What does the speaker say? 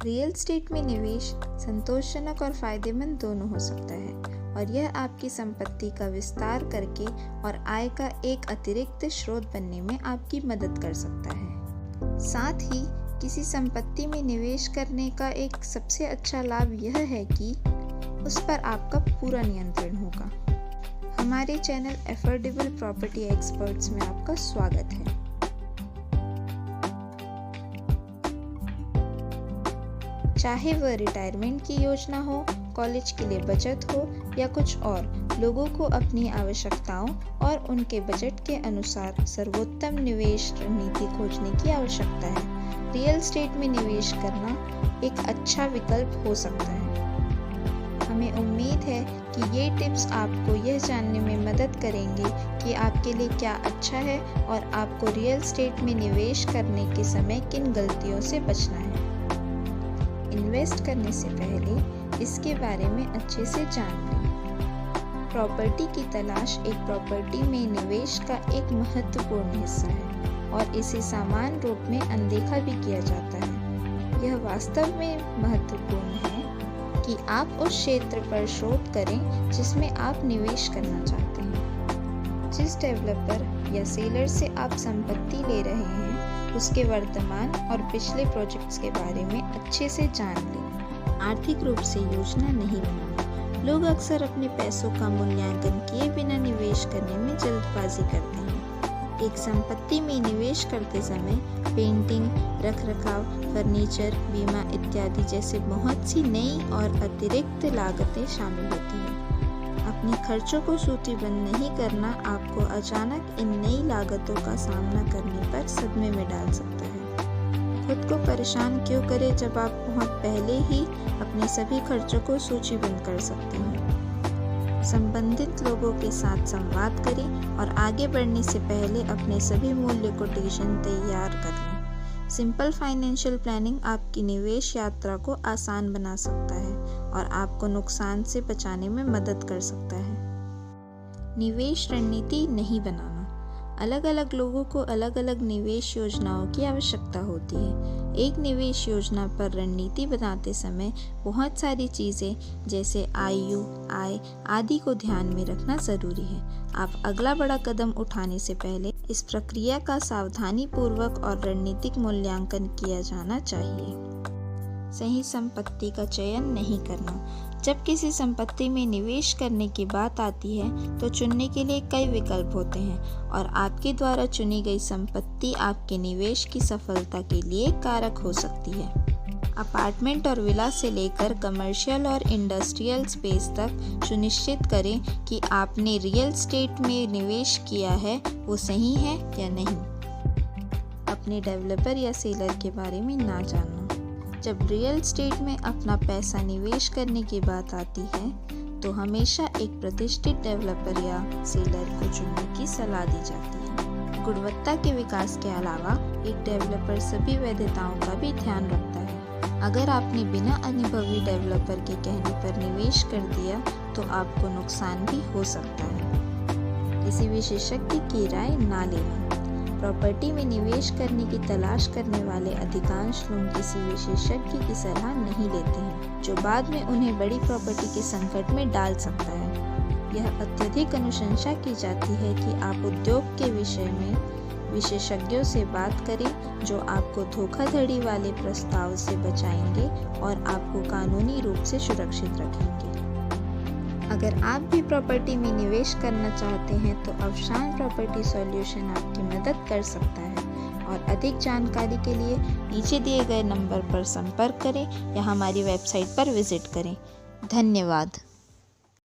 Real estate में निवेश संतोषजनक और फायदेमंद दोनों हो सकता है और यह आपकी संपत्ति का विस्तार करके और आय का एक अतिरिक्त स्रोत बनने में आपकी मदद कर सकता है। साथ ही किसी संपत्ति में निवेश करने का एक सबसे अच्छा लाभ यह है कि उस पर आपका पूरा नियंत्रण होगा। हमारे चैनल एफोर्डेबल प्रॉपर्टी एक्सपर्ट्स में आपका स्वागत है। चाहे वह रिटायरमेंट की योजना हो, कॉलेज के लिए बचत हो या कुछ और, लोगों को अपनी आवश्यकताओं और उनके बजट के अनुसार सर्वोत्तम निवेश रणनीति खोजने की आवश्यकता है। रियल एस्टेट में निवेश करना एक अच्छा विकल्प हो सकता है। हमें उम्मीद है कि ये टिप्स आपको यह जानने में मदद करेंगे कि आपके लिए क्या अच्छा है और आपको रियल एस्टेट में निवेश करने के समय किन गलतियों से बचना है। इन्वेस्ट करने से पहले इसके बारे में अच्छे से जान लें। प्रॉपर्टी की तलाश एक प्रॉपर्टी में निवेश का एक महत्वपूर्ण हिस्सा है और इसे सामान्य रूप में अनदेखा भी किया जाता है। यह वास्तव में महत्वपूर्ण है कि आप उस क्षेत्र पर शोध करें जिसमें आप निवेश करना चाहते हैं। जिस डेवलपर या सेलर से आप संपत्ति ले रहे हैं उसके वर्तमान और पिछले प्रोजेक्ट्स के बारे में अच्छे से जान लें। आर्थिक रूप से योजना नहीं बनाना। लोग अक्सर अपने पैसों का मूल्यांकन किए बिना निवेश करने में जल्दबाजी करते हैं। एक संपत्ति में निवेश करते समय पेंटिंग, रखरखाव, फर्नीचर, बीमा इत्यादि जैसे बहुत सी नई और अतिरिक्त लागतें शामिल होती हैं। अपने खर्चों को सूचीबद्ध नहीं करना आपको अचानक इन नई लागतों का सामना करने पर सदमे में डाल सकता है। खुद को परेशान क्यों करें जब आप बहुत पहले ही अपने सभी खर्चों को सूचीबद्ध कर सकते हैं। संबंधित लोगों के साथ संवाद करें और आगे बढ़ने से पहले अपने सभी मूल्य कोटेशन तैयार कर लें। सिंपल फाइनेंशियल प्लानिंग आपकी निवेश यात्रा को आसान बना सकता है और आपको नुकसान से बचाने में मदद कर सकता है। निवेश रणनीति नहीं बनाना। अलग अलग लोगों को अलग अलग निवेश योजनाओं की आवश्यकता होती है। एक निवेश योजना पर रणनीति बनाते समय बहुत सारी चीज़ें जैसे आयु, आय आदि को ध्यान में रखना ज़रूरी है। आप अगला बड़ा कदम उठाने से पहले इस प्रक्रिया का सावधानीपूर्वक और रणनीतिक मूल्यांकन किया जाना चाहिए। सही संपत्ति का चयन नहीं करना। जब किसी संपत्ति में निवेश करने की बात आती है तो चुनने के लिए कई विकल्प होते हैं और आपके द्वारा चुनी गई संपत्ति आपके निवेश की सफलता के लिए कारक हो सकती है। अपार्टमेंट और विला से लेकर कमर्शियल और इंडस्ट्रियल स्पेस तक सुनिश्चित करें कि आपने रियल एस्टेट में निवेश किया है वो सही है या नहीं। अपने डेवलपर या सेलर के बारे में ना जानना। जब रियल एस्टेट में अपना पैसा निवेश करने की बात आती है तो हमेशा एक प्रतिष्ठित डेवलपर या सेलर को चुनने की सलाह दी जाती है। गुणवत्ता के विकास के अलावा एक डेवलपर सभी वैधताओं का भी ध्यान रखता है। अगर आपने बिना अनुभवी डेवलपर के कहने पर निवेश कर दिया तो आपको नुकसान भी हो सकता है। किसी विशेषज्ञ की राय ना लेना। प्रॉपर्टी में निवेश करने की तलाश करने वाले अधिकांश लोग किसी विशेषज्ञ की सलाह नहीं लेते हैं, जो बाद में उन्हें बड़ी प्रॉपर्टी के संकट में डाल सकता है। यह अत्यधिक अनुशंसा की जाती है कि आप उद्योग के विषय में विशेषज्ञों से बात करें जो आपको धोखाधड़ी वाले प्रस्ताव से बचाएंगे और आपको कानूनी रूप से सुरक्षित रखेंगे। अगर आप भी प्रॉपर्टी में निवेश करना चाहते हैं तो अवशान प्रॉपर्टी सॉल्यूशन आपकी मदद कर सकता है और अधिक जानकारी के लिए नीचे दिए गए नंबर पर संपर्क करें या हमारी वेबसाइट पर विजिट करें। धन्यवाद।